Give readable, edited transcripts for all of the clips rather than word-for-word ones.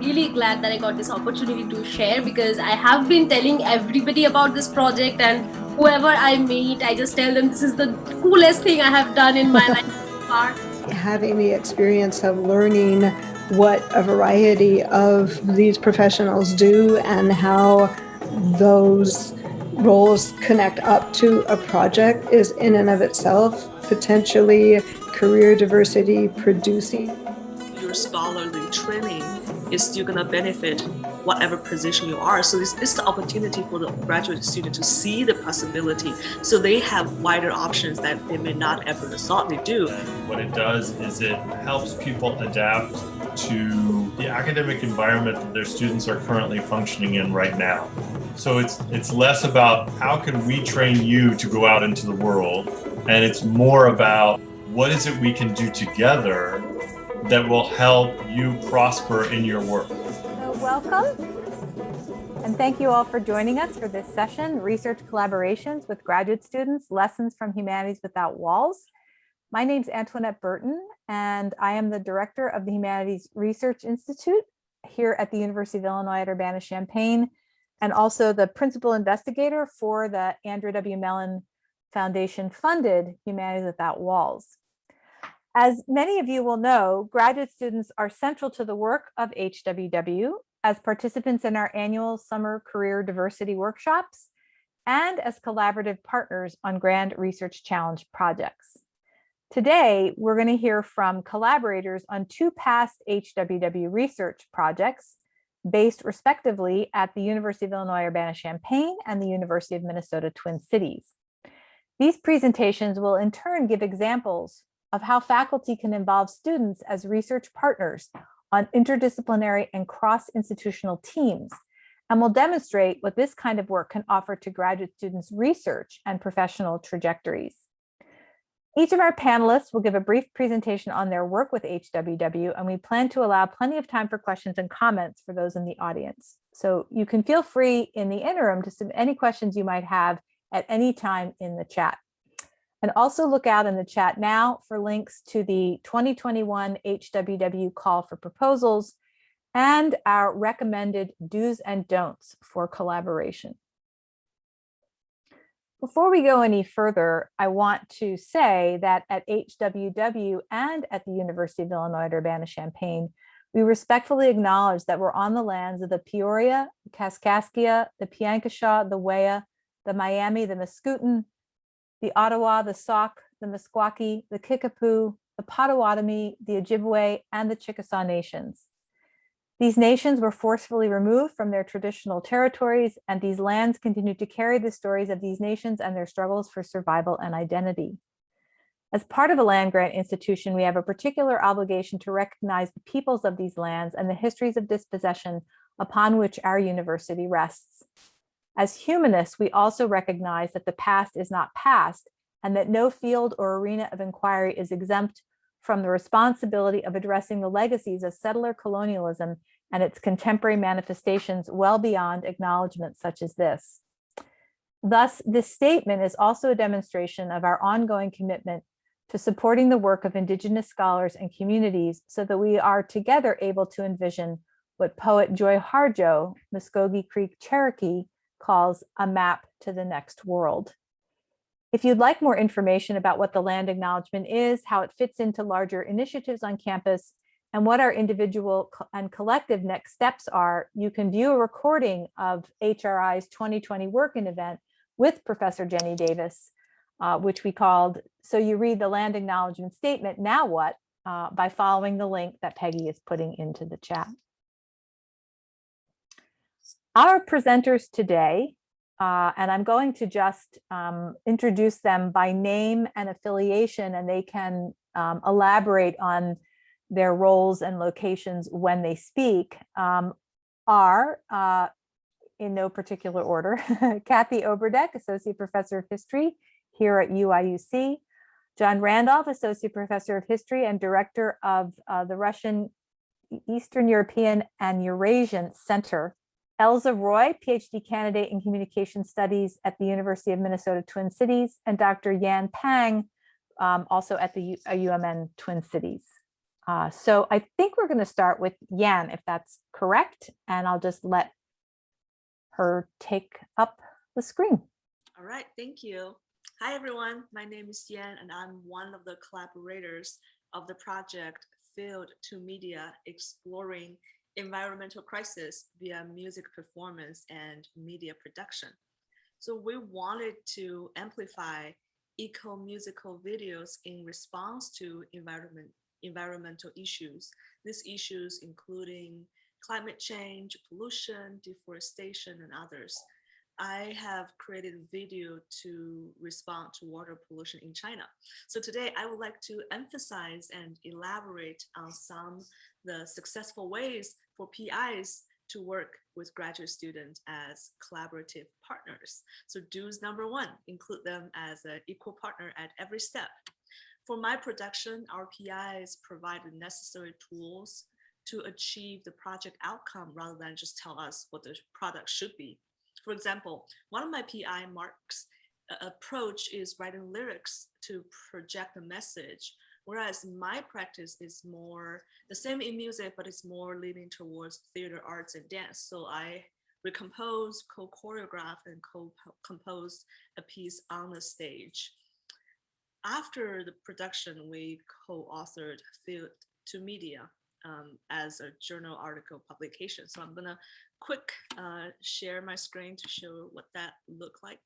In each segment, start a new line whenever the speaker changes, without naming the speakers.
really glad that I got this opportunity to share, because I have been telling everybody about this project, and whoever I meet, I just tell them this is the coolest thing I have done in my life so far.
Having the experience of learning what a variety of these professionals do and how those roles connect up to a project is in and of itself potentially career diversity producing.
Your scholarly training is still going to benefit whatever position you are. So this is the opportunity for the graduate student to see the possibility, so they have wider options that they may not ever thought they do.
What it does is it helps people adapt to the academic environment that their students are currently functioning in right now. So it's less about how can we train you to go out into the world, and it's more about what is it we can do together that will help you prosper in your work.
So welcome, and thank you all for joining us for this session, Research Collaborations with Graduate Students, Lessons from Humanities Without Walls. My name is Antoinette Burton, and I am the director of the Humanities Research Institute here at the University of Illinois at Urbana-Champaign, and also the principal investigator for the Andrew W. Mellon Foundation funded Humanities Without Walls. As many of you will know, graduate students are central to the work of HWW as participants in our annual summer career diversity workshops and as collaborative partners on Grand Research Challenge projects. Today, we're going to hear from collaborators on two past HWW research projects based respectively at the University of Illinois Urbana-Champaign and the University of Minnesota Twin Cities. These presentations will in turn give examples of how faculty can involve students as research partners on interdisciplinary and cross-institutional teams, and will demonstrate what this kind of work can offer to graduate students' research and professional trajectories. Each of our panelists will give a brief presentation on their work with HWW, and we plan to allow plenty of time for questions and comments for those in the audience. So you can feel free in the interim to submit any questions you might have at any time in the chat. And also look out in the chat now for links to the 2021 HWW call for proposals and our recommended do's and don'ts for collaboration. Before we go any further, I want to say that at HWW and at the University of Illinois at Urbana-Champaign, we respectfully acknowledge that we're on the lands of the Peoria, the Kaskaskia, the Piankashaw, the Wea, the Miami, the Mascoutin, the Ottawa, the Sauk, the Meskwaki, the Kickapoo, the Potawatomi, the Ojibwe, and the Chickasaw nations. These nations were forcefully removed from their traditional territories, and these lands continue to carry the stories of these nations and their struggles for survival and identity. As part of a land-grant institution, we have a particular obligation to recognize the peoples of these lands and the histories of dispossession upon which our university rests. As humanists, we also recognize that the past is not past, and that no field or arena of inquiry is exempt from the responsibility of addressing the legacies of settler colonialism and its contemporary manifestations well beyond acknowledgments such as this. Thus, this statement is also a demonstration of our ongoing commitment to supporting the work of Indigenous scholars and communities so that we are together able to envision what poet Joy Harjo, Muskogee Creek Cherokee, calls a map to the next world. If you'd like more information about what the land acknowledgement is, how it fits into larger initiatives on campus, and what our individual and collective next steps are, you can view a recording of HRI's 2020 working event with Professor Jenny Davis, which we called So You Read the Land Acknowledgement Statement, Now What? By following the link that Peggy is putting into the chat. Our presenters today, and I'm going to just introduce them by name and affiliation, and they can elaborate on their roles and locations when they speak, are, in no particular order, Kathryn Oberdeck, Associate Professor of History here at UIUC, John Randolph, Associate Professor of History and Director of the Russian, Eastern European, and Eurasian Center, Elja Roy, PhD candidate in Communication Studies at the University of Minnesota Twin Cities, and Dr. Yan Pang, also at the UMN Twin Cities. So I think we're going to start with Yan, if that's correct, and I'll just let her take up the screen.
All right, thank you. Hi, everyone. My name is Yan, and I'm one of the collaborators of the project Field to Media, exploring environmental crisis via music performance and media production. So we wanted to amplify eco-musical videos in response to environmental issues. These issues including climate change, pollution, deforestation, and others. I have created a video to respond to water pollution in China. So today I would like to emphasize and elaborate on some of the successful ways for PIs to work with graduate students as collaborative partners. So do's number one, include them as an equal partner at every step. For my production, our PIs provide the necessary tools to achieve the project outcome rather than just tell us what the product should be. For example, one of my PI Mark's approach is writing lyrics to project a message, whereas my practice is more the same in music, but it's more leaning towards theater arts and dance. So I recompose, co-choreograph, and co-compose a piece on the stage. After the production, we co-authored Field to Media as a journal article publication. So I'm gonna quick share my screen to show what that looked like.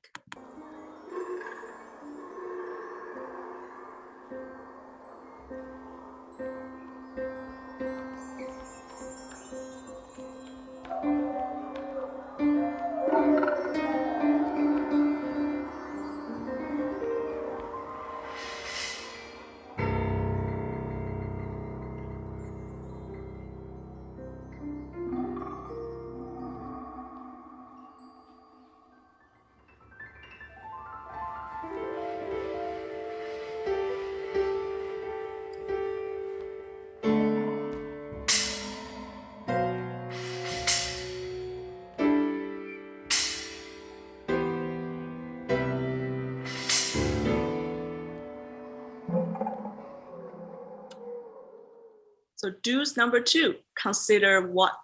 So do's number two, consider what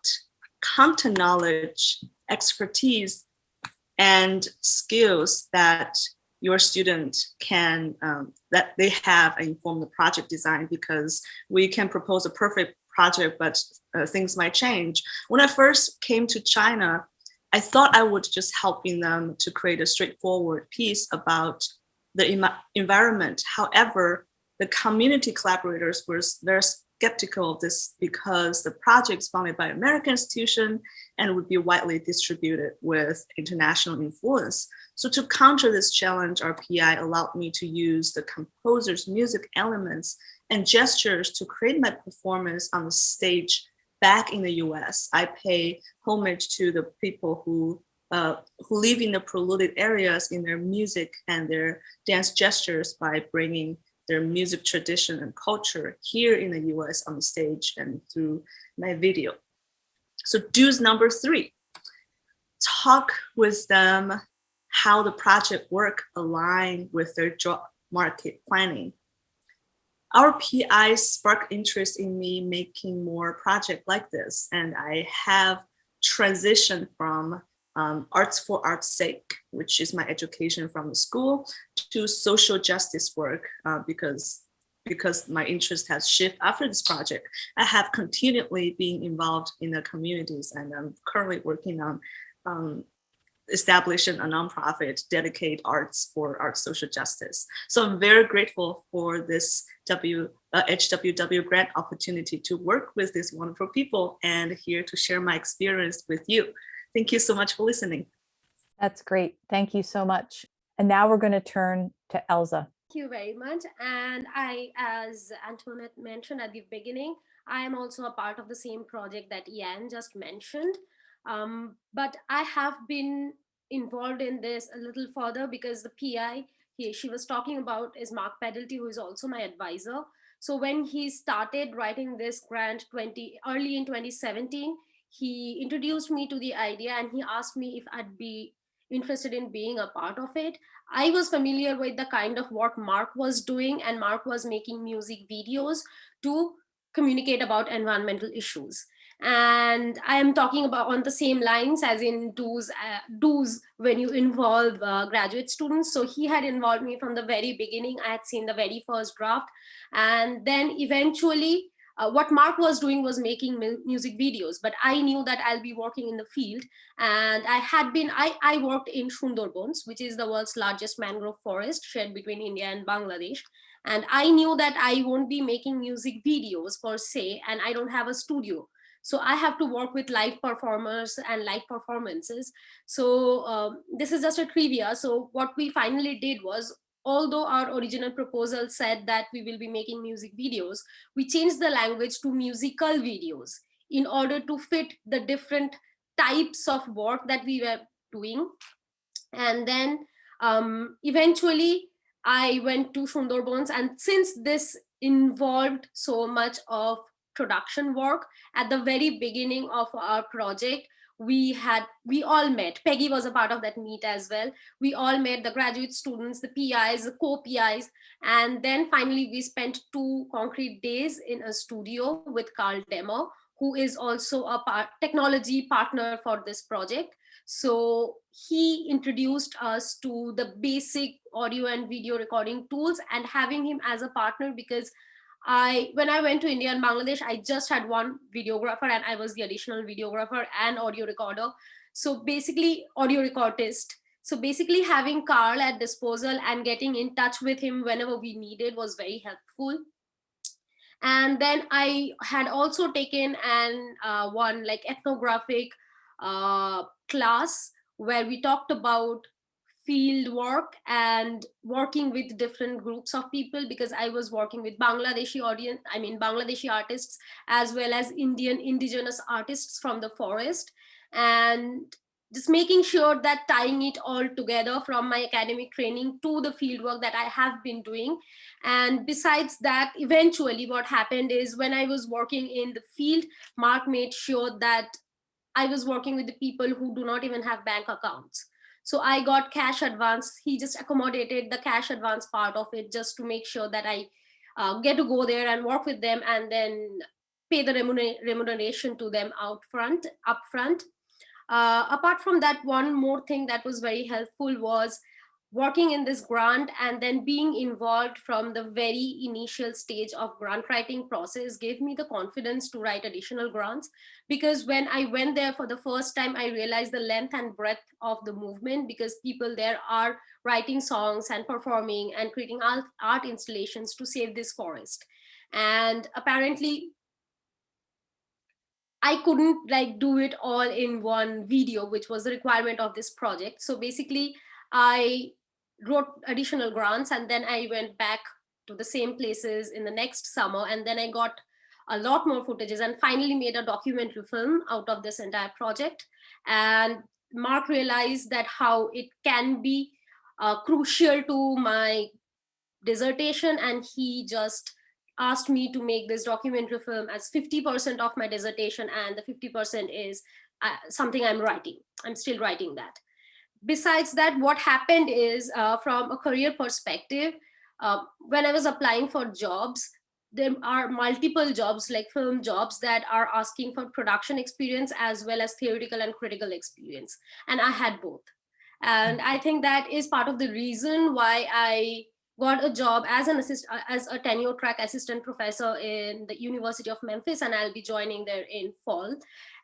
content knowledge, expertise, and skills that your student can, that they have inform the project design, because we can propose a perfect project, but things might change. When I first came to China, I thought I would just helping them to create a straightforward piece about the environment. However, the community collaborators were very skeptical of this because the project is funded by American institution and would be widely distributed with international influence. So to counter this challenge, our PI allowed me to use the composer's music elements and gestures to create my performance on the stage back in the US. I pay homage to the people who live in the polluted areas in their music and their dance gestures by bringing their music tradition and culture here in the US on the stage and through my video. So do's number three, talk with them how the project work align with their job market planning. Our PI sparked interest in me making more projects like this, and I have transitioned from arts for art's sake, which is my education from the school, to social justice work because my interest has shifted after this project. I have continually been involved in the communities, and I'm currently working on establishing a nonprofit dedicated arts for arts social justice. So I'm very grateful for this HWW grant opportunity to work with these wonderful people and here to share my experience with you. Thank you so much for listening.
That's great. Thank you so much. And now we're going to turn to Elza.
Thank you very much. And I, as Antoinette mentioned at the beginning, I am also a part of the same project that Yan just mentioned. But I have been involved in this a little further because the PI she was talking about is Mark Pedalty, who is also my advisor. So when he started writing this grant early in 2017, he introduced me to the idea and he asked me if I'd be interested in being a part of it. I was familiar with the kind of what Mark was doing, and Mark was making music videos to communicate about environmental issues. And I am talking about on the same lines as in do's when you involve graduate students. So he had involved me from the very beginning. I had seen the very first draft. And then eventually what Mark was doing was making music videos, but I knew that I'll be working in the field. And I worked in Sundarbans, which is the world's largest mangrove forest shared between India and Bangladesh. And I knew that I won't be making music videos per se, and I don't have a studio. So I have to work with live performers and live performances. So this is just a trivia. So what we finally did was, although our original proposal said that we will be making music videos, we changed the language to musical videos in order to fit the different types of work that we were doing. And then eventually I went to Sundarbans, and since this involved so much of production work, at the very beginning of our project, we all met. Peggy was a part of that meet as well. We all met, the graduate students, the PIs, the co-PIs, and then finally we spent 2 concrete days in a studio with Carl Demmer, who is also a technology partner for this project. So he introduced us to the basic audio and video recording tools, and having him as a partner, because when I went to India and Bangladesh, I just had one videographer, and I was the additional videographer and audio recorder. So basically audio recordist. So basically having Carl at disposal and getting in touch with him whenever we needed was very helpful. And then I had also taken one like ethnographic class where we talked about field work and working with different groups of people, because I was working with Bangladeshi artists, as well as Indian indigenous artists from the forest, and just making sure that tying it all together from my academic training to the field work that I have been doing. And besides that, eventually what happened is, when I was working in the field, Mark made sure that I was working with the people who do not even have bank accounts. So I got cash advance. He just accommodated the cash advance part of it, just to make sure that I get to go there and work with them, and then pay the remuneration to them upfront. Apart from that, one more thing that was very helpful was working in this grant, and then being involved from the very initial stage of grant writing process gave me the confidence to write additional grants. Because when I went there for the first time, I realized the length and breadth of the movement, because people there are writing songs and performing and creating art installations to save this forest. And apparently I couldn't do it all in one video, which was the requirement of this project. So basically I wrote additional grants, and then I went back to the same places in the next summer, and then I got a lot more footages and finally made a documentary film out of this entire project. And Mark realized that how it can be crucial to my dissertation, and he just asked me to make this documentary film as 50% of my dissertation, and the 50% is something I'm still writing that. Besides that, what happened is, from a career perspective, when I was applying for jobs, there are multiple jobs, like film jobs, that are asking for production experience as well as theoretical and critical experience. And I had both. And I think that is part of the reason why I got a job as a tenure track assistant professor in the University of Memphis, and I'll be joining there in fall.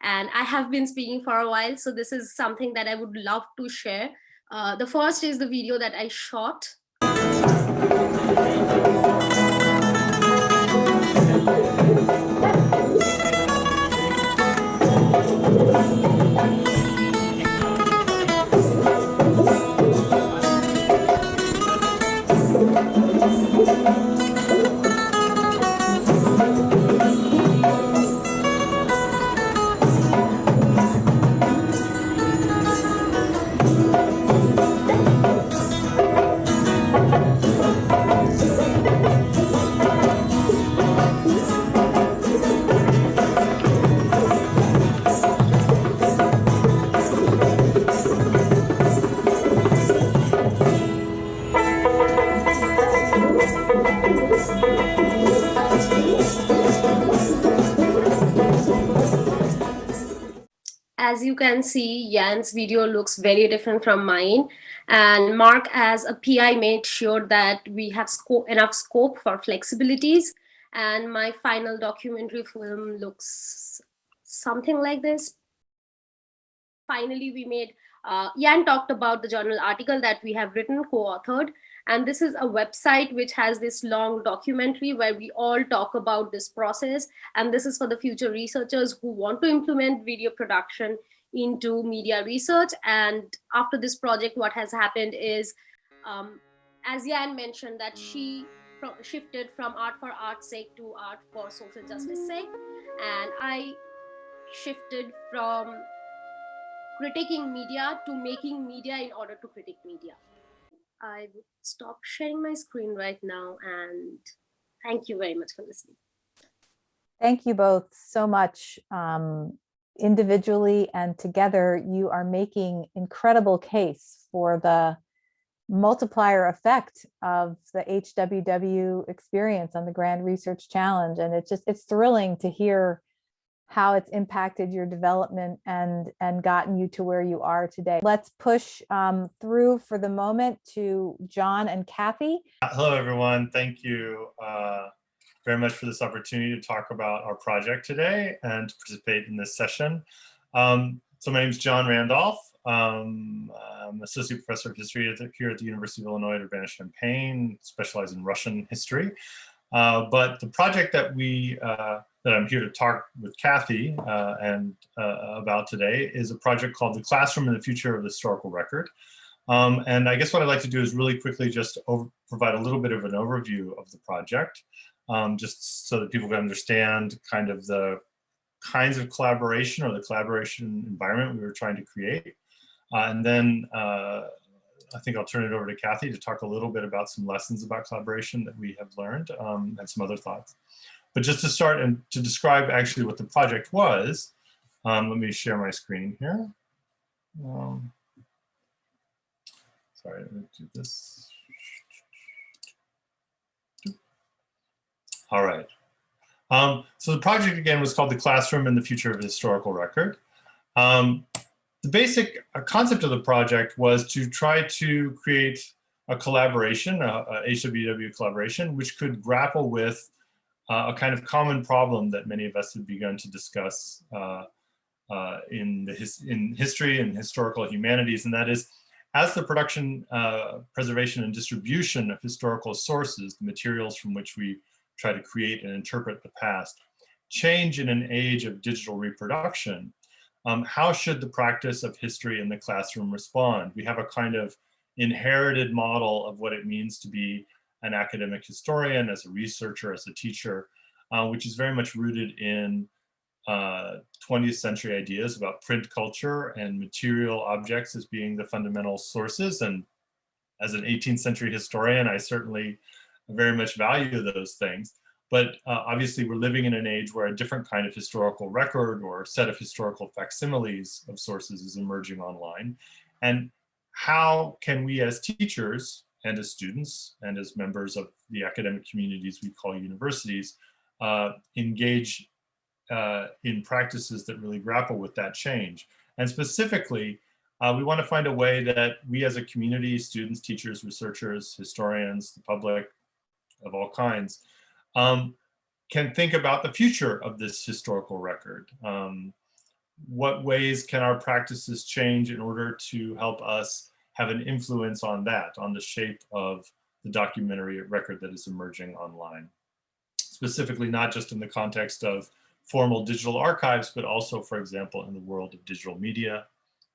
And I have been speaking for a while, so this is something that I would love to share. The first is the video that I shot. as you can see, Jan's video looks very different from mine. And Mark, as a PI, made sure that we have enough scope for flexibilities. And my final documentary film looks something like this. Finally, we made, Jan talked about the journal article that we have written, co-authored. And this is a website which has this long documentary where we all talk about this process. And this is for the future researchers who want to implement video production into media research. And after this project, what has happened is, as Jan mentioned, that she shifted from art for art's sake to art for social justice sake. And I shifted from critiquing media to making media in order to critique media. I would stop sharing my screen right now, and thank you very much for listening.
Thank you both so much. Individually and together, you are making incredible case for the multiplier effect of the HWW experience on the Grand Research Challenge. And it's thrilling to hear how it's impacted your development and gotten you to where you are today. Let's push through for the moment to John and Kathy.
Hello, everyone. Thank you very much for this opportunity to talk about our project today and to participate in this session. So my name is John Randolph. I'm Associate Professor of History here at the University of Illinois at Urbana-Champaign, specialize in Russian history. But the project that that I'm here to talk with Kathy about today is a project called The Classroom and the Future of the Historical Record. And I guess what I'd like to do is really quickly just provide a little bit of an overview of the project, just so that people can understand kind of the kinds of collaboration or the collaboration environment we were trying to create. And then I think I'll turn it over to Kathy to talk a little bit about some lessons about collaboration that we have learned and some other thoughts. But just to start and to describe actually what the project was, let me share my screen here. Sorry, let me do this. All right. So the project again was called The Classroom and the Future of the Historical Record. The basic concept of the project was to try to create a collaboration, a HWW collaboration, which could grapple with a kind of common problem that many of us have begun to discuss in history and historical humanities, and that is, as the production, preservation, and distribution of historical sources, the materials from which we try to create and interpret the past, change in an age of digital reproduction, how should the practice of history in the classroom respond? We have a kind of inherited model of what it means to be an academic historian, as a researcher, as a teacher, which is very much rooted in 20th century ideas about print culture and material objects as being the fundamental sources. And as an 18th century historian, I certainly very much value those things. But obviously we're living in an age where a different kind of historical record or set of historical facsimiles of sources is emerging online. And how can we as teachers and as students and as members of the academic communities we call universities engage in practices that really grapple with that change? And specifically, we want to find a way that we as a community, students, teachers, researchers, historians, the public of all kinds, can think about the future of this historical record. What ways can our practices change in order to help us have an influence on that, on the shape of the documentary record that is emerging online? Specifically, not just in the context of formal digital archives, but also, for example, in the world of digital media,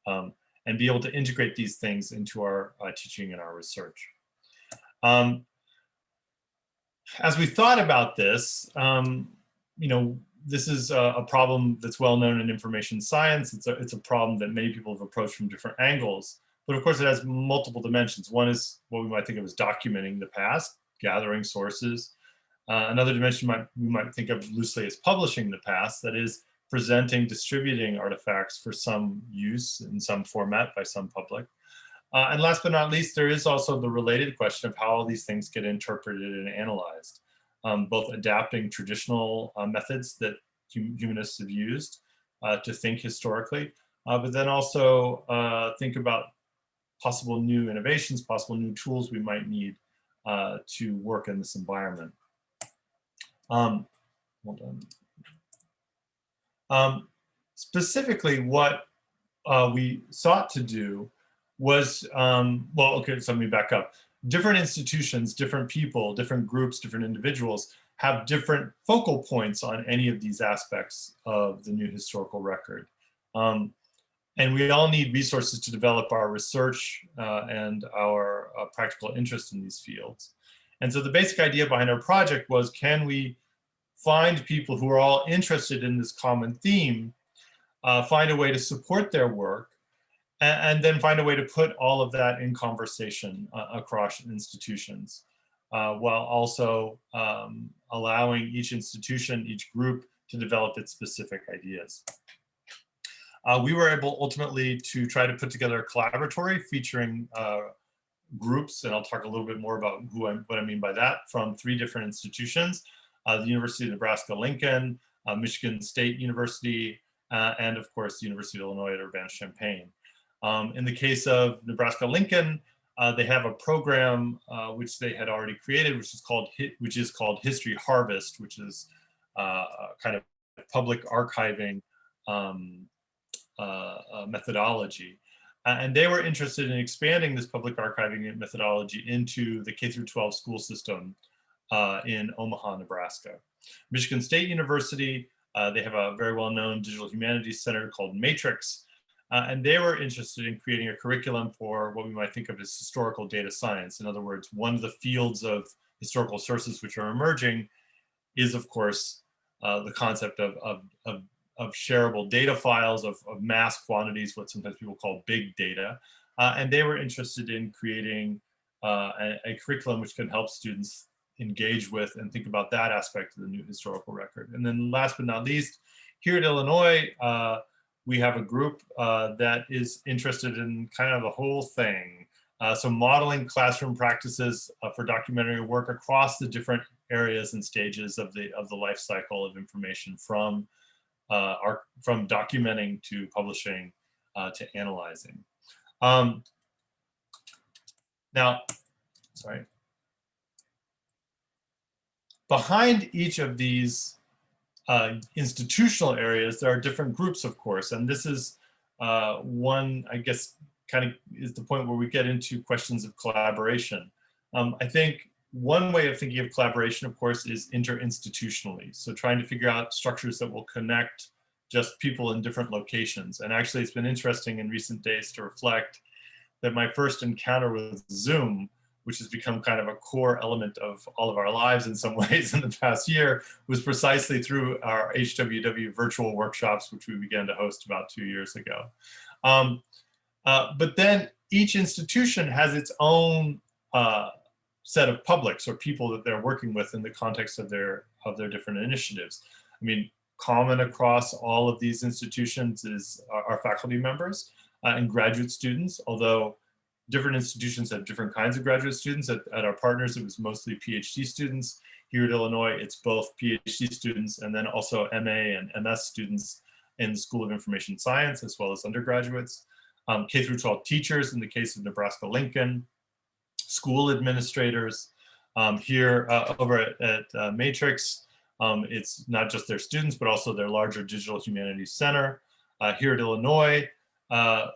and be able to integrate these things into our teaching and our research. As we thought about this, this is a problem that's well known in information science. It's a problem that many people have approached from different angles, but of course it has multiple dimensions. One is what we might think of as documenting the past, gathering sources. Another dimension we might think of loosely as publishing the past, that is presenting, distributing artifacts for some use in some format by some public. And last but not least, there is also the related question of how all these things get interpreted and analyzed, both adapting traditional methods that humanists have used to think historically, but then also think about possible new innovations, possible new tools we might need to work in this environment. Hold on. Specifically, what we sought to do was, well, okay, so let me back up. Different institutions, different people, different groups, different individuals have different focal points on any of these aspects of the new historical record. And we all need resources to develop our research and our practical interest in these fields. And so the basic idea behind our project was, can we find people who are all interested in this common theme, find a way to support their work, and then find a way to put all of that in conversation across institutions, while also allowing each institution, each group to develop its specific ideas. We were able ultimately to try to put together a collaboratory featuring groups, and I'll talk a little bit more about what I mean by that, from 3 different institutions, the University of Nebraska-Lincoln, Michigan State University, and of course, the University of Illinois at Urbana-Champaign. In the case of Nebraska-Lincoln, they have a program which they had already created, which is called History Harvest, which is kind of public archiving methodology. And they were interested in expanding this public archiving methodology into the K-12 school system in Omaha, Nebraska. Michigan State University, they have a very well-known digital humanities center called Matrix, and they were interested in creating a curriculum for what we might think of as historical data science. In other words, one of the fields of historical sources which are emerging is, of course, the concept of shareable data files, of mass quantities, what sometimes people call big data. And they were interested in creating a curriculum which can help students engage with and think about that aspect of the new historical record. And then last but not least, here at Illinois, we have a group that is interested in kind of the whole thing. So modeling classroom practices for documentary work across the different areas and stages of the life cycle of information, from documenting to publishing to analyzing. Now, sorry. Behind each of these institutional areas, there are different groups, of course, and this is one, I guess, kind of is the point where we get into questions of collaboration. I think one way of thinking of collaboration, of course, is interinstitutionally. So trying to figure out structures that will connect just people in different locations. And actually, it's been interesting in recent days to reflect that my first encounter with Zoom, which has become kind of a core element of all of our lives in some ways in the past year, was precisely through our HWW virtual workshops, which we began to host about 2 years ago. But then each institution has its own set of publics or people that they're working with in the context of their different initiatives. I mean, common across all of these institutions is our faculty members and graduate students, although different institutions have different kinds of graduate students. At our partners, it was mostly PhD students. Here at Illinois, it's both PhD students and then also MA and MS students in the School of Information Science, as well as undergraduates. K-12 teachers in the case of Nebraska-Lincoln, school administrators. Here over at Matrix, it's not just their students, but also their larger Digital Humanities Center. Here at Illinois,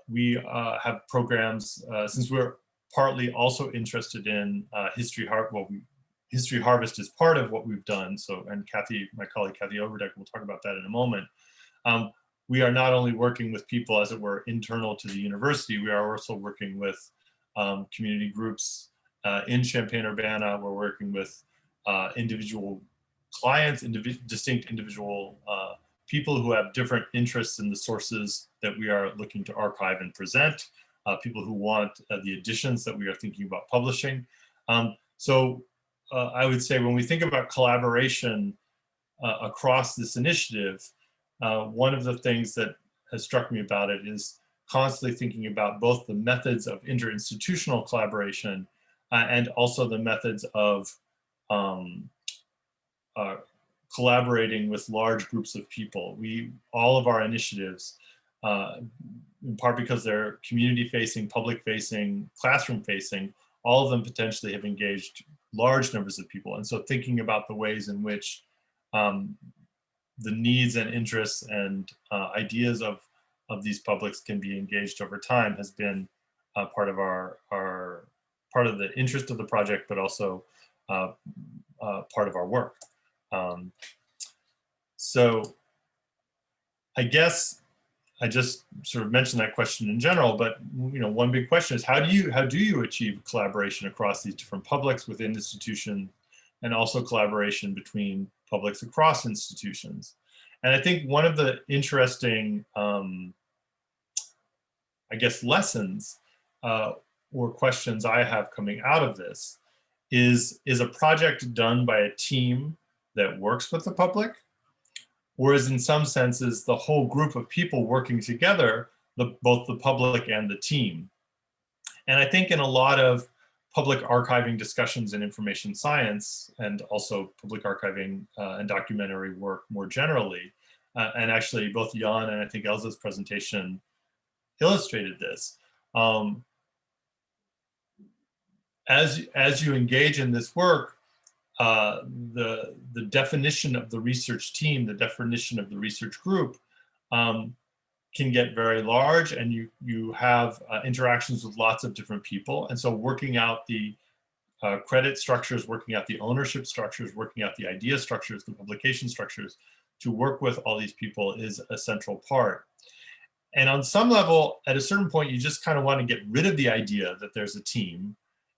we have programs, since we're partly also interested in History Harvest is part of what we've done. So, and Kathy, my colleague Kathryn Oberdeck, will talk about that in a moment. We are not only working with people, as it were, internal to the university, we are also working with community groups in Champaign-Urbana. We're working with individual clients, distinct individual people who have different interests in the sources that we are looking to archive and present, people who want the editions that we are thinking about publishing. So I would say when we think about collaboration across this initiative, one of the things that has struck me about it is constantly thinking about both the methods of interinstitutional collaboration and also the methods of collaborating with large groups of people. All of our initiatives in part because they're community-facing, public-facing, classroom-facing. All of them potentially have engaged large numbers of people. And so thinking about the ways in which the needs and interests and ideas of these publics can be engaged over time has been part of our part of the interest of the project, but also part of our work. So I guess I just sort of mentioned that question in general, but one big question is how do you achieve collaboration across these different publics within institutions, and also collaboration between publics across institutions? And I think one of the interesting, I guess, lessons or questions I have coming out of this is a project done by a team that works with the public, or is in some senses the whole group of people working together, both the public and the team? And I think in a lot of public archiving discussions in information science, and also public archiving and documentary work more generally, and actually both Jan and I think Elza's presentation illustrated this. As you engage in this work, the definition of the research team, the definition of the research group can get very large, and you have interactions with lots of different people. And so working out the credit structures, working out the ownership structures, working out the idea structures, the publication structures, to work with all these people is a central part. And on some level, at a certain point, you just kind of want to get rid of the idea that there's a team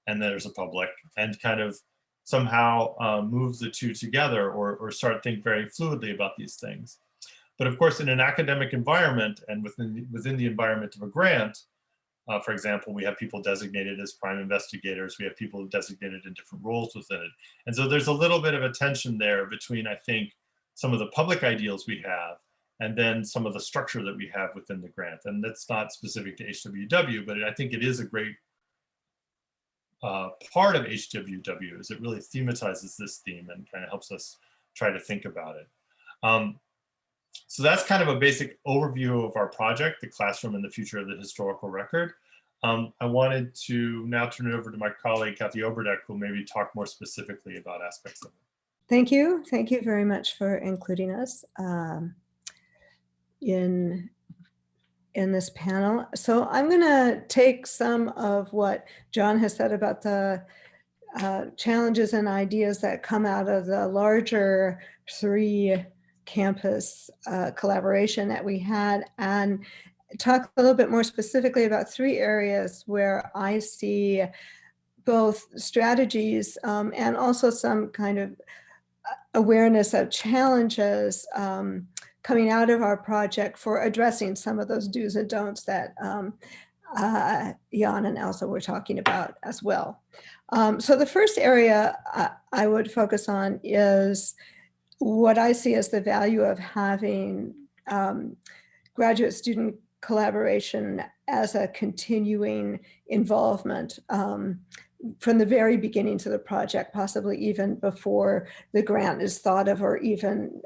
and there's a public, and kind of somehow move the two together, or start thinking very fluidly about these things. But of course, in an academic environment and within the environment of a grant, for example, we have people designated as prime investigators, we have people designated in different roles within it. And so there's a little bit of a tension there between, I think, some of the public ideals we have, and then some of the structure that we have within the grant. And that's not specific to HWW, but I think it is a great part of HWW, is it really thematizes this theme and kind of helps us try to think about it. So that's kind of a basic overview of our project, the classroom and the future of the historical record. I wanted to now turn it over to my colleague, Kathryn Oberdeck, who will maybe talk more specifically about aspects of it.
Thank you. Thank you very much for including us in this panel. So I'm going to take some of what John has said about the challenges and ideas that come out of the larger 3-campus collaboration that we had, and talk a little bit more specifically about 3 areas where I see both strategies and also some kind of awareness of challenges coming out of our project for addressing some of those do's and don'ts that Jan and Elsa were talking about as well. So the first area I would focus on is what I see as the value of having graduate student collaboration as a continuing involvement from the very beginnings of the project, possibly even before the grant is thought of, or even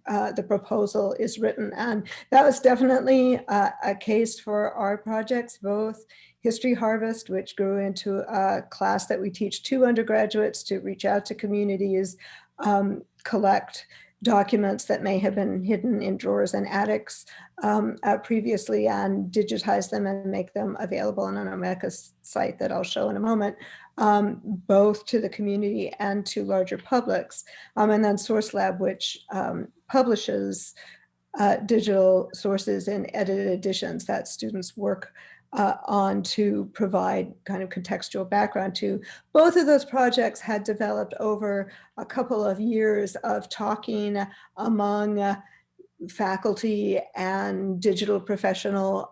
the proposal is written. And that was definitely a case for our projects, both History Harvest, which grew into a class that we teach to undergraduates to reach out to communities, collect documents that may have been hidden in drawers and attics previously, and digitize them and make them available on an Omeka site that I'll show in a moment, both to the community and to larger publics. And then SourceLab, which publishes digital sources in edited editions that students work on to provide kind of contextual background to. Both of those projects had developed over a couple of years of talking among faculty and digital professional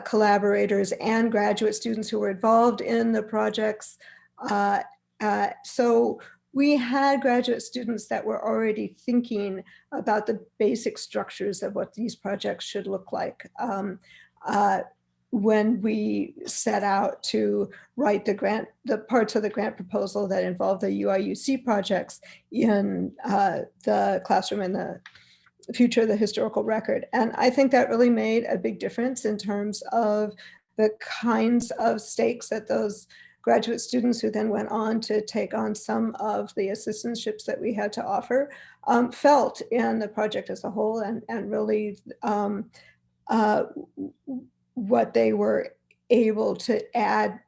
collaborators and graduate students who were involved in the projects. So we had graduate students that were already thinking about the basic structures of what these projects should look like. When we set out to write the parts of the grant proposal that involved the UIUC projects in the classroom and the future of the historical record. And I think that really made a big difference in terms of the kinds of stakes that those graduate students who then went on to take on some of the assistantships that we had to offer felt in the project as a whole, and really what they were able to add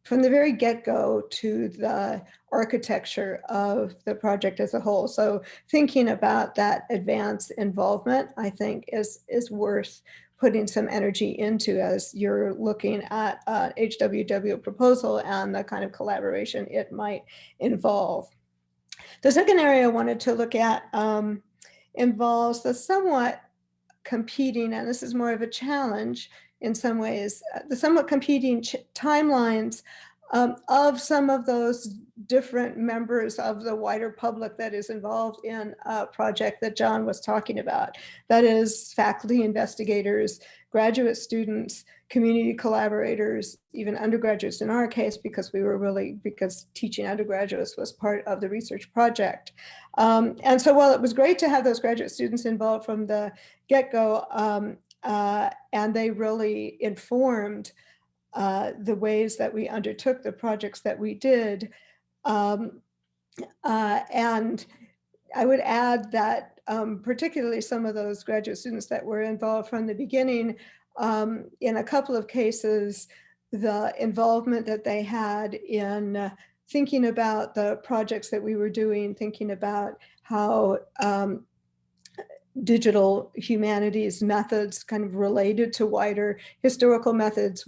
from the very get-go to the architecture of the project as a whole. So thinking about that advanced involvement, I think, is worth putting some energy into as you're looking at HWW proposal and the kind of collaboration it might involve. The second area I wanted to look at involves the somewhat competing, and this is more of a challenge in some ways, the somewhat competing timelines of some of those different members of the wider public that is involved in a project that John was talking about. That is faculty, investigators, graduate students, community collaborators, even undergraduates in our case, because teaching undergraduates was part of the research project. And so while it was great to have those graduate students involved from the get-go, and they really informed the ways that we undertook the projects that we did. And I would add that particularly some of those graduate students that were involved from the beginning, in a couple of cases, the involvement that they had in thinking about the projects that we were doing, thinking about how digital humanities methods kind of related to wider historical methods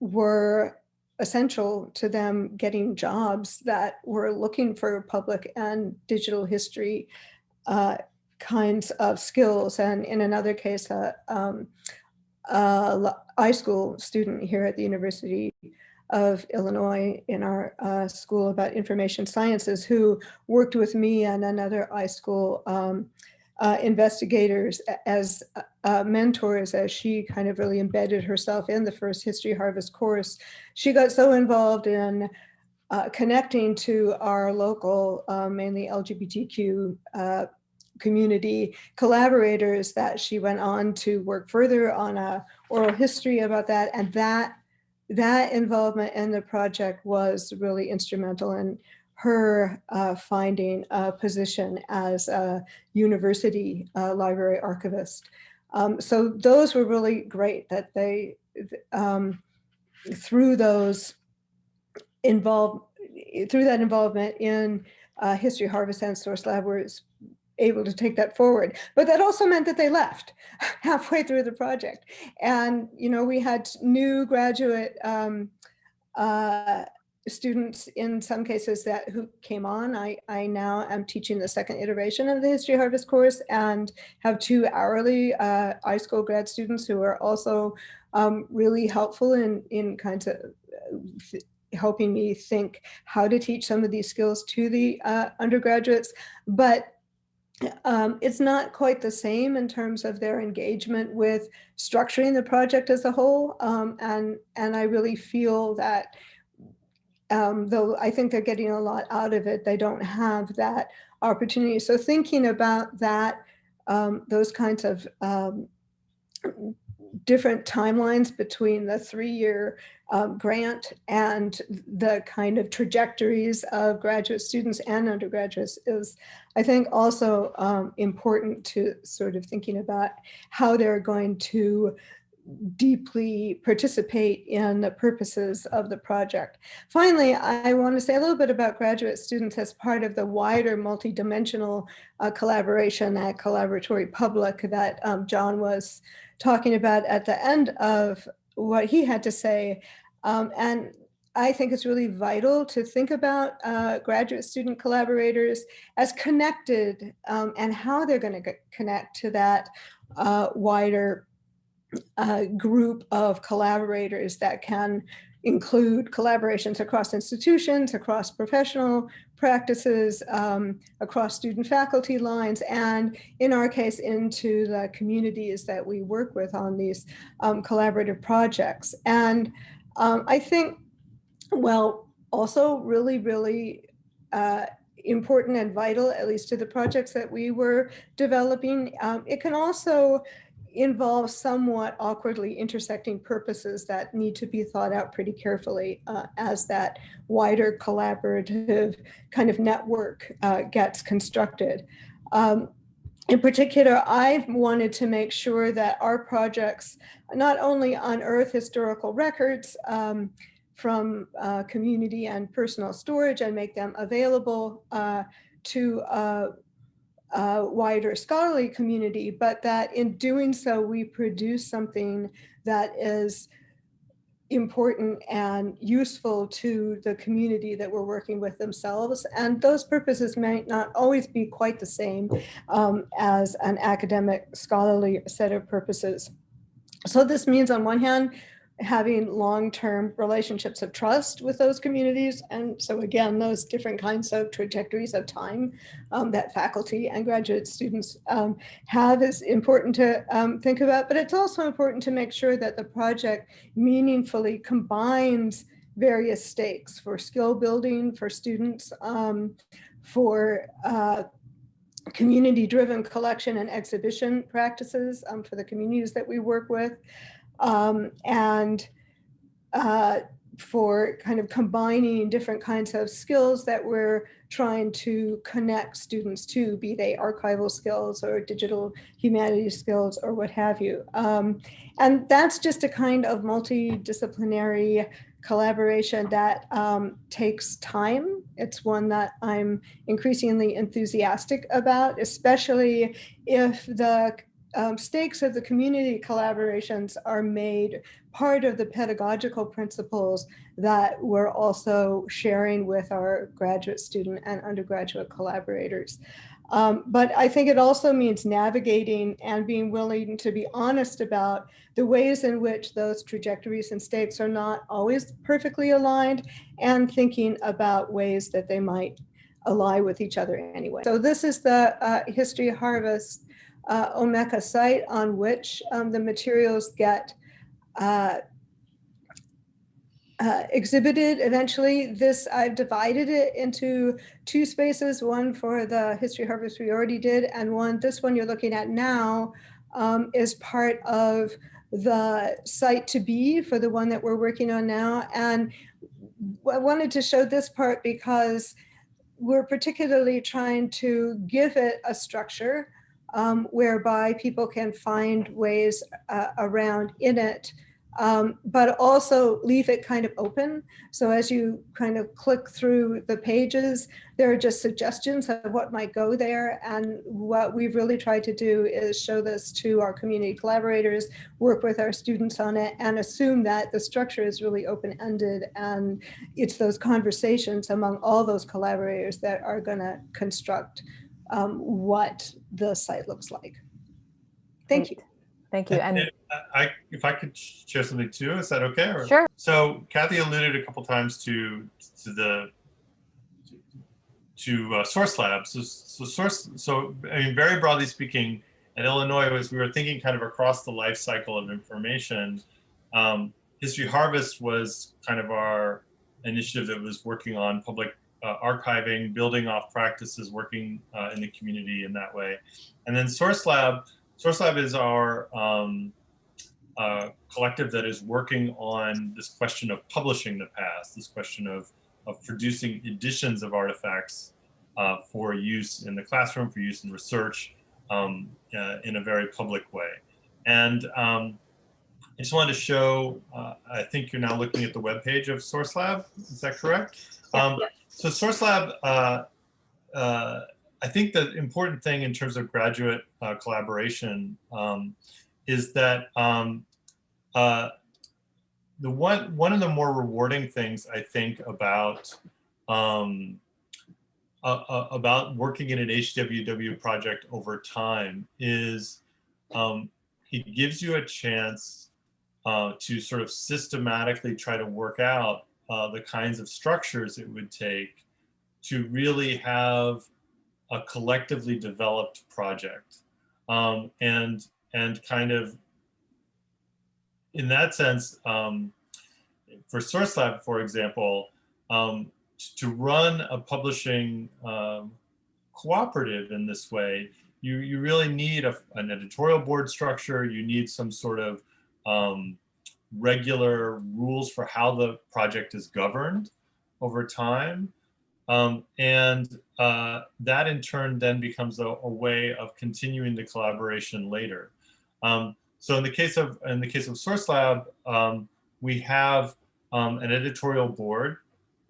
were essential to them getting jobs that were looking for public and digital history kinds of skills. And in another case, iSchool student here at the University of Illinois in our School about Information Sciences, who worked with me and another iSchool investigators as mentors as she kind of really embedded herself in the first History Harvest course. She got so involved in connecting to our local, mainly LGBTQ community collaborators that she went on to work further on a oral history about that. And that involvement in the project was really instrumental in her finding a position as a university library archivist. So those were really great that they, through that involvement in History Harvest and SourceLab, was able to take that forward. But that also meant that they left halfway through the project. And, we had new graduate students in some cases who came on. I now am teaching the second iteration of the History Harvest course and have 2 hourly iSchool grad students who are also really helpful in kinds of helping me think how to teach some of these skills to the undergraduates. But it's not quite the same in terms of their engagement with structuring the project as a whole. And I really feel that though I think they're getting a lot out of it, they don't have that opportunity. So thinking about that, those kinds of different timelines between the 3-year grant and the kind of trajectories of graduate students and undergraduates is, I think, also important to sort of thinking about how they're going to deeply participate in the purposes of the project. Finally, I want to say a little bit about graduate students as part of the wider multidimensional collaboration, that collaboratory public that John was talking about at the end of what he had to say. And I think it's really vital to think about graduate student collaborators as connected and how they're going to connect to that wider group of collaborators that can include collaborations across institutions, across professional practices, across student faculty lines, and in our case, into the communities that we work with on these collaborative projects. And I think, well, also really important and vital, at least to the projects that we were developing. It can also involve somewhat awkwardly intersecting purposes that need to be thought out pretty carefully as that wider collaborative kind of network gets constructed. In particular, I've wanted to make sure that our projects not only unearth historical records from community and personal storage and make them available to a wider scholarly community, but that in doing so, we produce something that is important and useful to the community that we're working with themselves. And those purposes might not always be quite the same as an academic scholarly set of purposes. So this means on one hand, having long-term relationships of trust with those communities. And so again, those different kinds of trajectories of time that faculty and graduate students have is important to think about, but it's also important to make sure that the project meaningfully combines various stakes for skill building for students, for community-driven collection and exhibition practices for the communities that we work with, and for kind of combining different kinds of skills that we're trying to connect students to, be they archival skills or digital humanities skills or what have you. And that's just a kind of multidisciplinary collaboration that takes time. It's one that I'm increasingly enthusiastic about, especially if the stakes of the community collaborations are made part of the pedagogical principles that we're also sharing with our graduate student and undergraduate collaborators. But I think it also means navigating and being willing to be honest about the ways in which those trajectories and stakes are not always perfectly aligned, and thinking about ways that they might ally with each other anyway. So this is the History Harvest Omeka site on which the materials get exhibited eventually. This, I've divided it into two spaces, one for the History Harvest we already did, and this one you're looking at now is part of the site to be for the one that we're working on now. And I wanted to show this part because we're particularly trying to give it a structure whereby people can find ways around in it, but also leave it kind of open. So as you kind of click through the pages, there are just suggestions of what might go there. And what we've really tried to do is show this to our community collaborators, work with our students on it, and assume that the structure is really open-ended. And it's those conversations among all those collaborators that are going to construct what the site looks like. Thank you.
Thank you. And
if I could share something too, is that okay? Or?
Sure.
So Kathy alluded a couple times to SourceLab. So I mean, very broadly speaking, at Illinois, as we were thinking kind of across the life cycle of information, History Harvest was kind of our initiative that was working on public archiving, building off practices, working in the community in that way. And then SourceLab is our collective that is working on this question of publishing the past, this question of producing editions of artifacts for use in the classroom, for use in research in a very public way. And I just wanted to show, I think you're now looking at the webpage of SourceLab, is that correct? So SourceLab, I think the important thing in terms of graduate collaboration is that one of the more rewarding things I think about working in an HWW project over time is it gives you a chance to sort of systematically try to work out the kinds of structures it would take to really have a collectively developed project. And kind of in that sense, for SourceLab, for example, to run a publishing cooperative in this way, you really need an editorial board structure. You need some sort of regular rules for how the project is governed over time. And that in turn then becomes a way of continuing the collaboration later. So in the case of SourceLab, we have an editorial board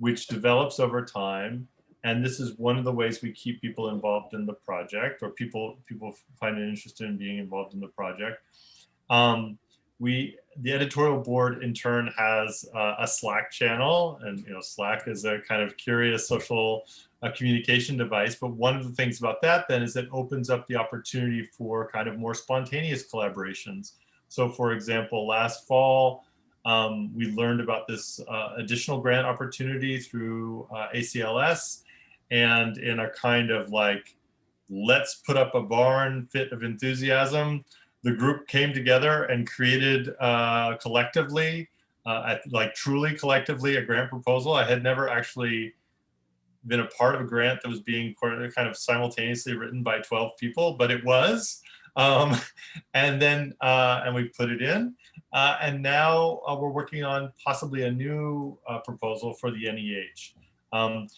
which develops over time, and this is one of the ways we keep people involved in the project, or people find it interested in being involved in the project. The editorial board in turn has a Slack channel, and Slack is a kind of curious social communication device. But one of the things about that then is it opens up the opportunity for kind of more spontaneous collaborations. So for example, last fall, we learned about this additional grant opportunity through ACLS, and in a kind of like, let's put up a barn fit of enthusiasm, the group came together and created collectively, like truly collectively, a grant proposal. I had never actually been a part of a grant that was being kind of simultaneously written by 12 people, but it was. And we put it in. And now we're working on possibly a new proposal for the NEH.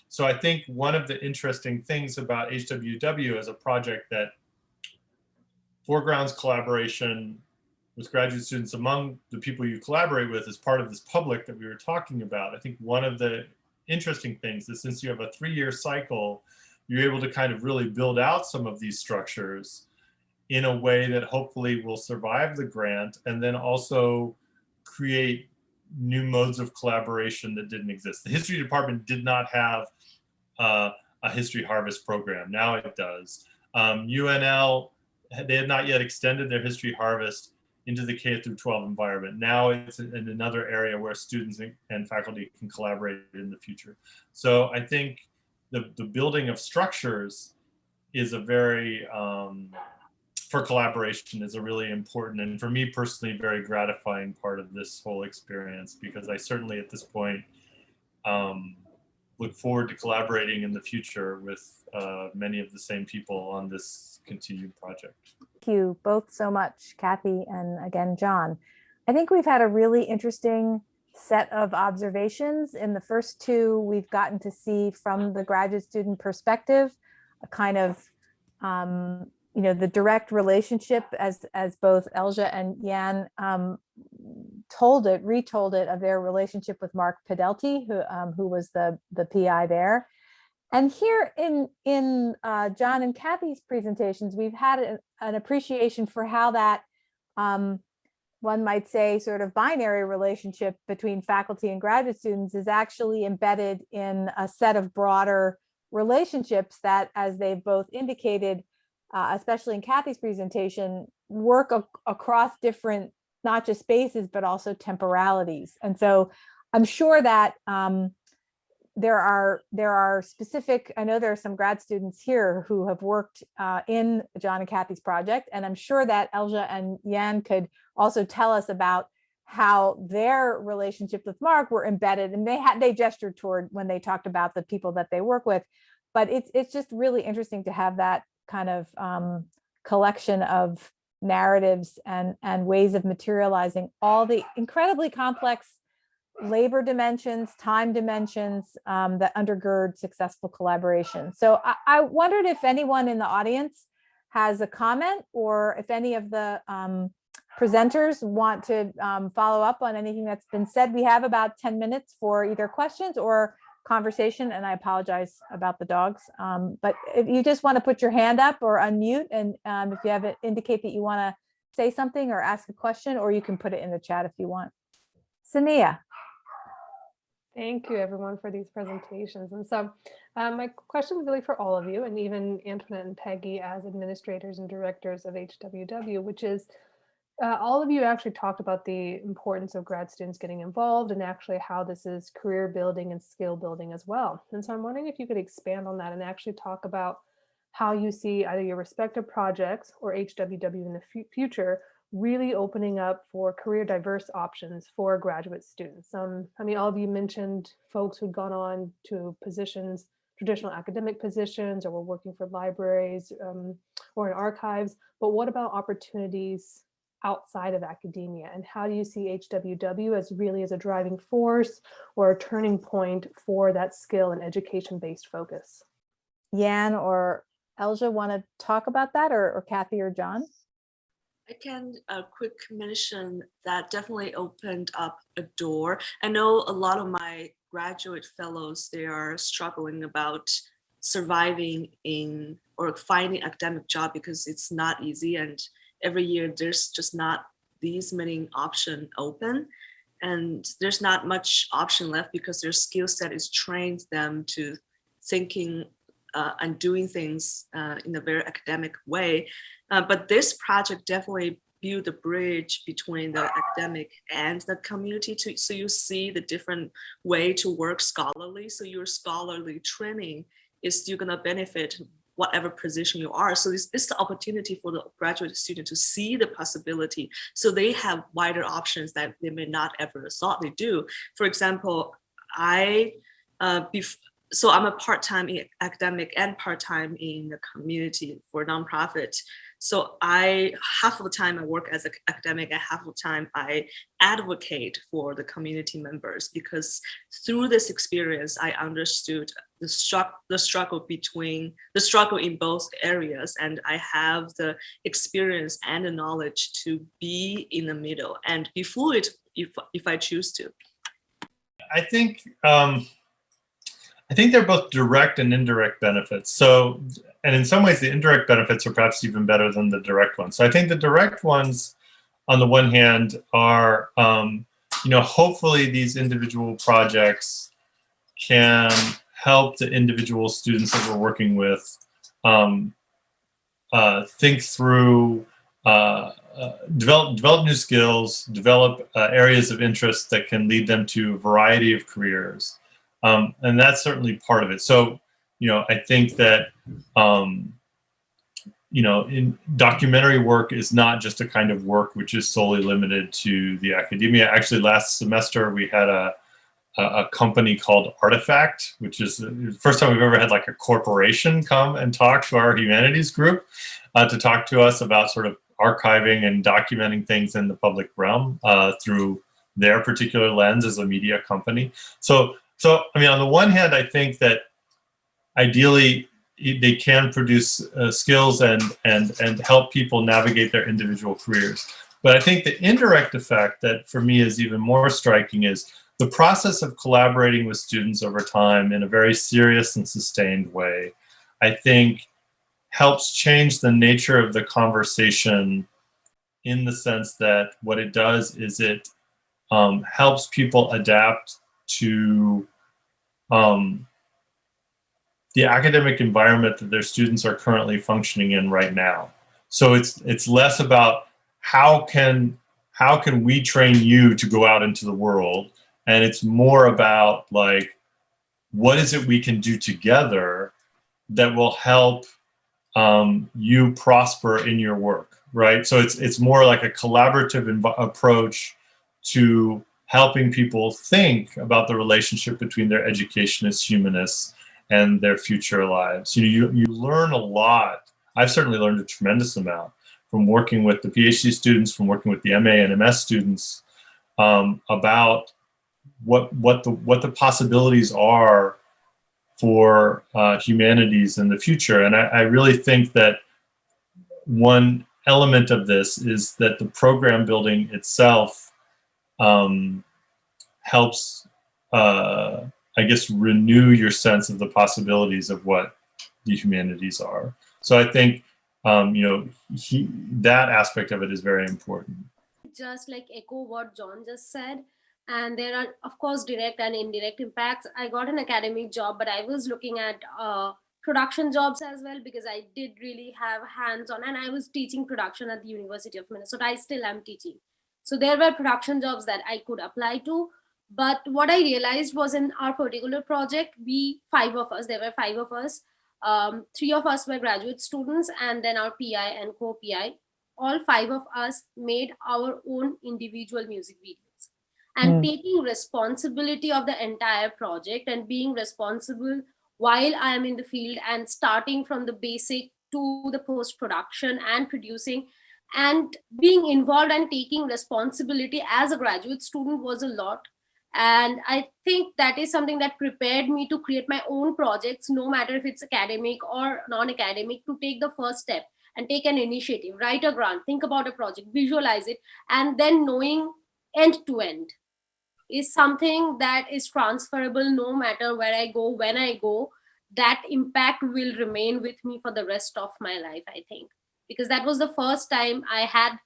So I think one of the interesting things about HWW as a project that foregrounds collaboration with graduate students among the people you collaborate with as part of this public that we were talking about. I think one of the interesting things is, since you have a 3-year cycle, you're able to kind of really build out some of these structures in a way that hopefully will survive the grant, and then also create new modes of collaboration that didn't exist. The history department did not have a history harvest program. Now it does. UNL, they had not yet extended their history harvest into the K through 12 environment. Now it's in another area where students and faculty can collaborate in the future. So I think the building of structures is a very, for collaboration, is a really important, and for me personally, very gratifying part of this whole experience, because I certainly at this point look forward to collaborating in the future with many of the same people on this continued project.
Thank you both so much, Kathy, and again, John. I think we've had a really interesting set of observations. In the first two, we've gotten to see from the graduate student perspective, a kind of, the direct relationship, as both Elja and Jan retold it, of their relationship with Mark Pedelty, who was the PI there. And here in John and Kathy's presentations, we've had an appreciation for how that, one might say, sort of binary relationship between faculty and graduate students is actually embedded in a set of broader relationships that, as they've both indicated, especially in Kathy's presentation, work across different, not just spaces, but also temporalities. And so I'm sure that there are specific, I know there are some grad students here who have worked in John and Kathy's project, and I'm sure that Elja and Jan could also tell us about how their relationship with Mark were embedded, and they gestured toward when they talked about the people that they work with. But it's just really interesting to have that kind of collection of narratives and ways of materializing all the incredibly complex labor dimensions, time dimensions that undergird successful collaboration. So I wondered if anyone in the audience has a comment, or if any of the presenters want to follow up on anything that's been said. We have about 10 minutes for either questions or conversation, and I apologize about the dogs. But if you just want to put your hand up or unmute, and if you have it, indicate that you want to say something or ask a question, or you can put it in the chat if you want. Sania.
Thank you, everyone, for these presentations. And so my question is really for all of you, and even Antoinette and Peggy as administrators and directors of HWW, which is all of you actually talked about the importance of grad students getting involved, and actually how this is career building and skill building as well. And so I'm wondering if you could expand on that and actually talk about how you see either your respective projects or HWW in the future really opening up for career diverse options for graduate students. I mean, all of you mentioned folks who'd gone on to positions, traditional academic positions, or were working for libraries or in archives, but what about opportunities outside of academia? And how do you see HWW as really as a driving force or a turning point for that skill and education-based focus?
Yan or Elja want to talk about that, or Kathy or John?
I can quick mention that definitely opened up a door. I know a lot of my graduate fellows, they are struggling about surviving in or finding academic job because it's not easy, and every year there's just not these many options open, and there's not much option left because their skill set is trained them to thinking and doing things in a very academic way. But this project definitely built a bridge between the academic and the community. So you see the different way to work scholarly. So your scholarly training is still gonna benefit whatever position you are. So this is the opportunity for the graduate student to see the possibility. So they have wider options that they may not ever thought they do. For example, so I'm a part-time in academic and part-time in the community for nonprofit. So half of the time I work as an academic and half of the time I advocate for the community members, because through this experience, I understood the struggle in both areas. And I have the experience and the knowledge to be in the middle and be fluid if I choose to.
I think they're both direct and indirect benefits. So, and in some ways, the indirect benefits are perhaps even better than the direct ones. So I think the direct ones, on the one hand, are, hopefully these individual projects can help the individual students that we're working with think through, develop new skills, develop areas of interest that can lead them to a variety of careers. And that's certainly part of it. So, I think that, in documentary work is not just a kind of work which is solely limited to the academia. Actually, last semester we had a company called Artifact, which is the first time we've ever had like a corporation come and talk to our humanities group to talk to us about sort of archiving and documenting things in the public realm through their particular lens as a media company. So I mean, on the one hand, I think that ideally they can produce skills and help people navigate their individual careers. But I think the indirect effect that for me is even more striking is the process of collaborating with students over time in a very serious and sustained way, I think helps change the nature of the conversation, in the sense that what it does is it helps people adapt to the academic environment that their students are currently functioning in right now. So it's less about how can we train you to go out into the world, and it's more about like, what is it we can do together that will help you prosper in your work, right? So it's more like a collaborative approach to helping people think about the relationship between their education as humanists and their future lives. You learn a lot. I've certainly learned a tremendous amount from working with the PhD students, from working with the MA and MS students about what the possibilities are for humanities in the future. And I really think that one element of this is that the program building itself helps, I guess, renew your sense of the possibilities of what the humanities are. So I think, that aspect of it is very important.
Just like echo what John just said. And there are, of course, direct and indirect impacts. I got an academic job, but I was looking at production jobs as well, because I did really have hands-on, and I was teaching production at the University of Minnesota. I still am teaching. So there were production jobs that I could apply to. But what I realized was, in our particular project, there were 5 of us. 3 of us were graduate students, and then our PI and co-PI. all 5 of us made our own individual music videos. And taking responsibility of the entire project and being responsible while I am in the field and starting from the basic to the post production and producing and being involved and taking responsibility as a graduate student was a lot. And I think that is something that prepared me to create my own projects, no matter if it's academic or non-academic, to take the first step and take an initiative, write a grant, think about a project, visualize it, and then knowing end to end is something that is transferable no matter where I go, when I go. That impact will remain with me for the rest of my life, I think, because that was the first time I had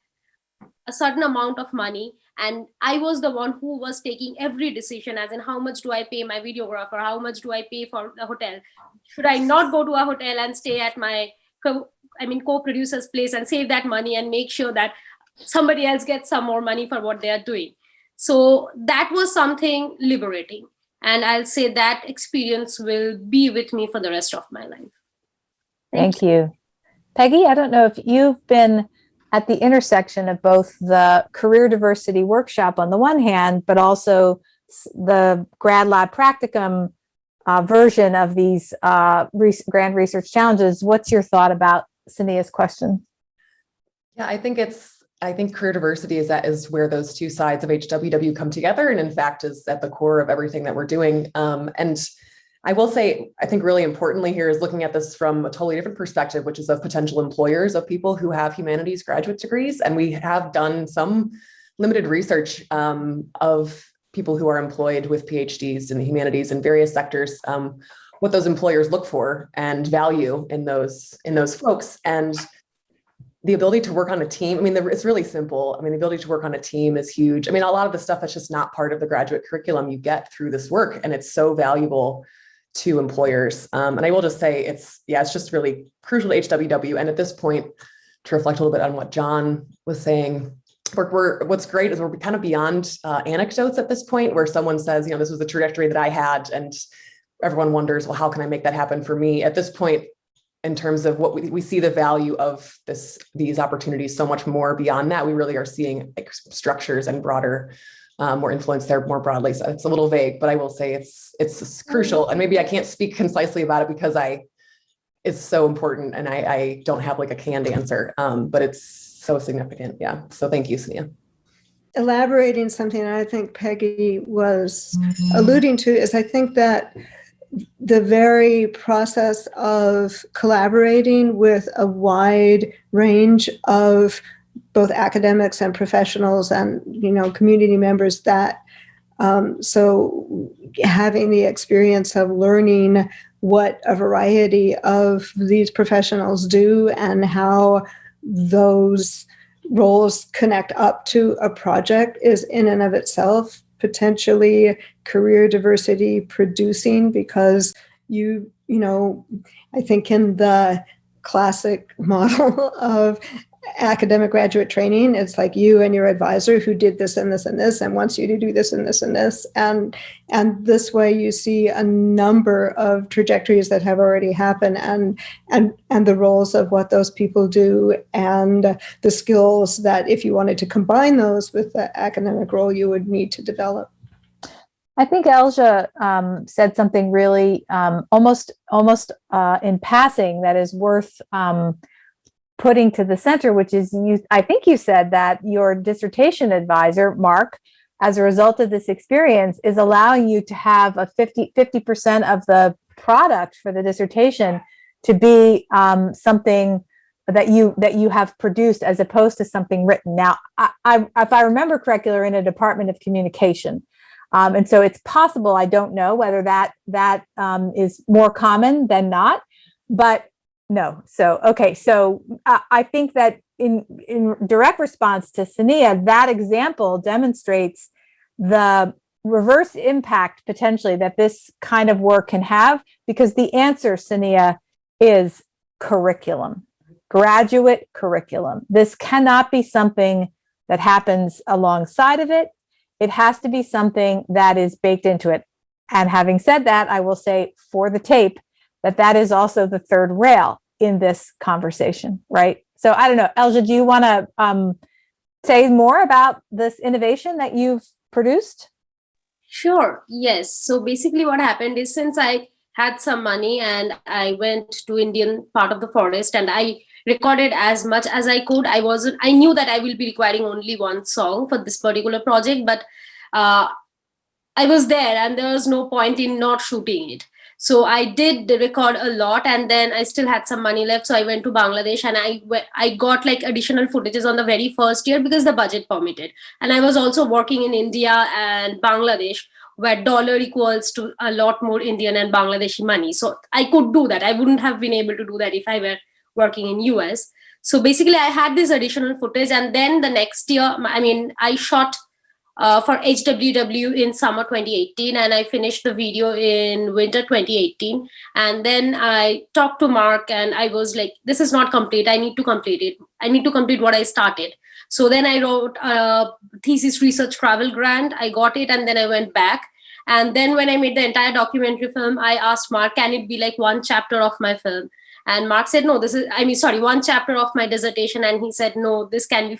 a certain amount of money, and I was the one who was taking every decision, as in how much do I pay my videographer, how much do I pay for the hotel, should I not go to a hotel and stay at my co-producer's place and save that money and make sure that somebody else gets some more money for what they are doing. So that was something liberating, and I'll say that experience will be with me for the rest of my life.
Thank you. Peggy, I don't know if you've been at the intersection of both the career diversity workshop on the one hand, but also the grad lab practicum version of these grand research challenges. What's your thought about Sania's question?
Yeah, I think career diversity is where those two sides of HWW come together, and in fact is at the core of everything that we're doing. And I will say, I think really importantly here is looking at this from a totally different perspective, which is of potential employers of people who have humanities graduate degrees. And we have done some limited research of people who are employed with PhDs in the humanities in various sectors, what those employers look for and value in those folks. And the ability to work on a team, I mean, it's really simple. I mean, the ability to work on a team is huge. I mean, a lot of the stuff that's just not part of the graduate curriculum you get through this work, and it's so valuable to employers. And I will just say it's just really crucial to HWW. And at this point, to reflect a little bit on what John was saying, what's great is we're kind of beyond anecdotes at this point, where someone says, this was the trajectory that I had, and everyone wonders, well, how can I make that happen for me? At this point, in terms of what we see the value of these opportunities so much more beyond that. We really are seeing like structures and broader, more influence there more broadly. So it's a little vague, but I will say it's crucial. And maybe I can't speak concisely about it because it's so important and I don't have like a canned answer, but it's so significant. Yeah. So thank you, Sania.
Elaborating something I think Peggy was alluding to is I think that the very process of collaborating with a wide range of both academics and professionals and, community members so having the experience of learning what a variety of these professionals do and how those roles connect up to a project is in and of itself potentially career diversity producing, because I think in the classic model of academic graduate training, it's like you and your advisor who did this and this and this and wants you to do this and this and this. And this way you see a number of trajectories that have already happened and the roles of what those people do and the skills that if you wanted to combine those with the academic role, you would need to develop.
I think Elja said something really almost in passing that is worth putting to the center, which is I think you said that your dissertation advisor, Mark, as a result of this experience, is allowing you to have a 50% of the product for the dissertation to be something that you have produced as opposed to something written. Now, if I remember correctly, you're in a department of communication. And so it's possible, I don't know whether that is more common than not, but no. So, okay. So I think that in direct response to Sania, that example demonstrates the reverse impact potentially that this kind of work can have, because the answer, Sania, is curriculum, graduate curriculum. This cannot be something that happens alongside of it. It has to be something that is baked into it. And having said that, I will say for the tape that is also the third rail in this conversation, right? So I don't know, Elja, do you want to say more about this innovation that you've produced?
Sure. Yes. So basically what happened is, since I had some money and I went to Indian part of the forest and I recorded as much as I could. I knew that I will be requiring only one song for this particular project, but I was there and there was no point in not shooting it. So I did record a lot, and then I still had some money left. So I went to Bangladesh and I got like additional footages on the very first year because the budget permitted. And I was also working in India and Bangladesh, where dollar equals to a lot more Indian and Bangladeshi money. So I could do that. I wouldn't have been able to do that if I were working in US. So basically I had this additional footage, and then the next year, I shot for HWW in summer 2018, and I finished the video in winter 2018. And then I talked to Mark and I was like, this is not complete. I need to complete it. I need to complete what I started. So then I wrote a thesis research travel grant. I got it, and then I went back. And then when I made the entire documentary film, I asked Mark, can it be like one chapter of my film? And Mark said, no, one chapter of my dissertation. And he said, no, this can be,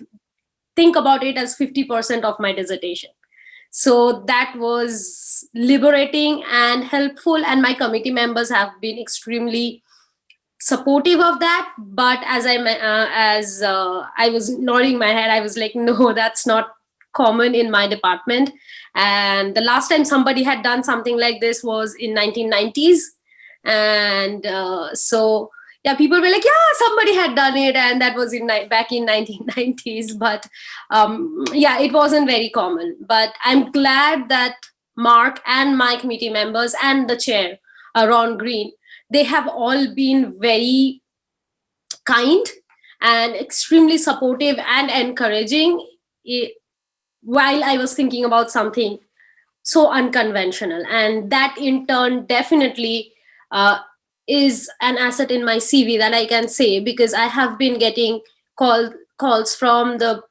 think about it as 50% of my dissertation. So that was liberating and helpful, and my committee members have been extremely supportive of that. But as I was nodding my head, I was like, no, that's not common in my department. And the last time somebody had done something like this was in 1990s. And so yeah, people were like, yeah, somebody had done it, and that was back in 1990s. But yeah, it wasn't very common. But I'm glad that Mark and my committee members and the chair, Ron Green, they have all been very kind and extremely supportive and encouraging while I was thinking about something so unconventional. And that in turn definitely is an asset in my CV that I can say, because I have been getting calls from the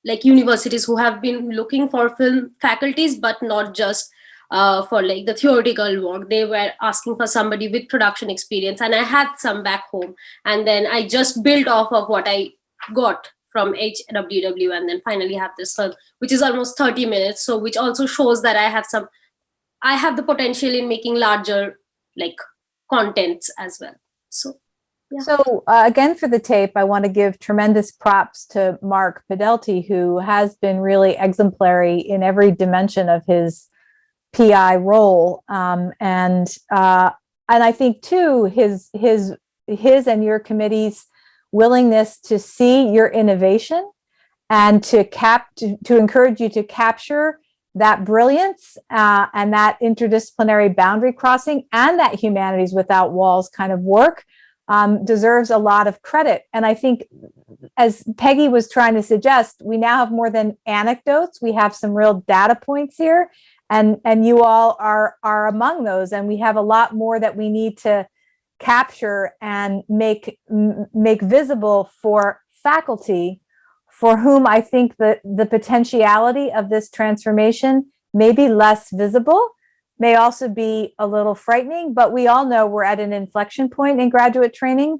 universities who have been looking for film faculties, but not just for like the theoretical work. They were asking for somebody with production experience, and I had some back home. And then I just built off of what I got from HWW, and then finally have this film, which is almost 30 minutes. So which also shows that I have the potential in making larger contents as well. So yeah.
So again, for the tape, I want to give tremendous props to Mark Podelti, who has been really exemplary in every dimension of his PI role. And I think too, his and your committee's willingness to see your innovation and to encourage you to capture that brilliance and that interdisciplinary boundary crossing and that Humanities Without Walls kind of work deserves a lot of credit. And I think, as Peggy was trying to suggest, we now have more than anecdotes. We have some real data points here, and you all are among those. And we have a lot more that we need to capture and make visible for faculty, for whom I think that the potentiality of this transformation may be less visible, may also be a little frightening, but we all know we're at an inflection point in graduate training.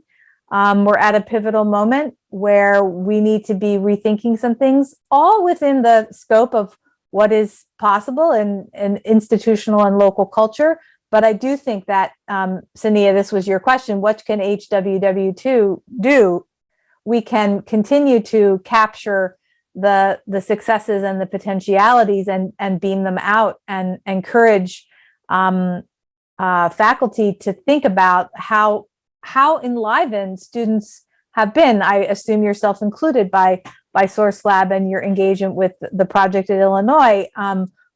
We're at a pivotal moment where we need to be rethinking some things, all within the scope of what is possible in institutional and local culture. But I do think that, Sania, this was your question, what can HWW2 do? We can continue to capture the successes and the potentialities and beam them out, and encourage faculty to think about how enlivened students have been. I assume yourself included by SourceLab and your engagement with the project at Illinois,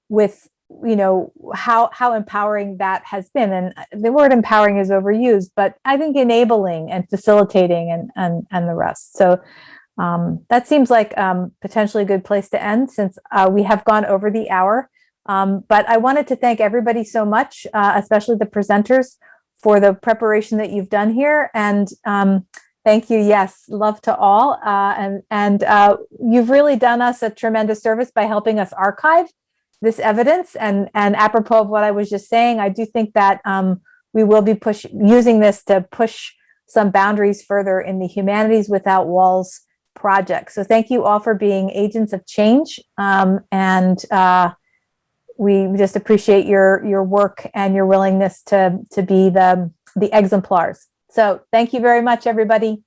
with how empowering that has been. And the word empowering is overused, but I think enabling and facilitating and the rest. So that seems like potentially a good place to end, since we have gone over the hour. But I wanted to thank everybody so much, especially the presenters, for the preparation that you've done here. And thank you. Yes, love to all. And you've really done us a tremendous service by helping us archive this evidence. And apropos of what I was just saying, I do think that we will be using this to push some boundaries further in the Humanities Without Walls project. So thank you all for being agents of change, and we just appreciate your work and your willingness to be the exemplars. So thank you very much, everybody.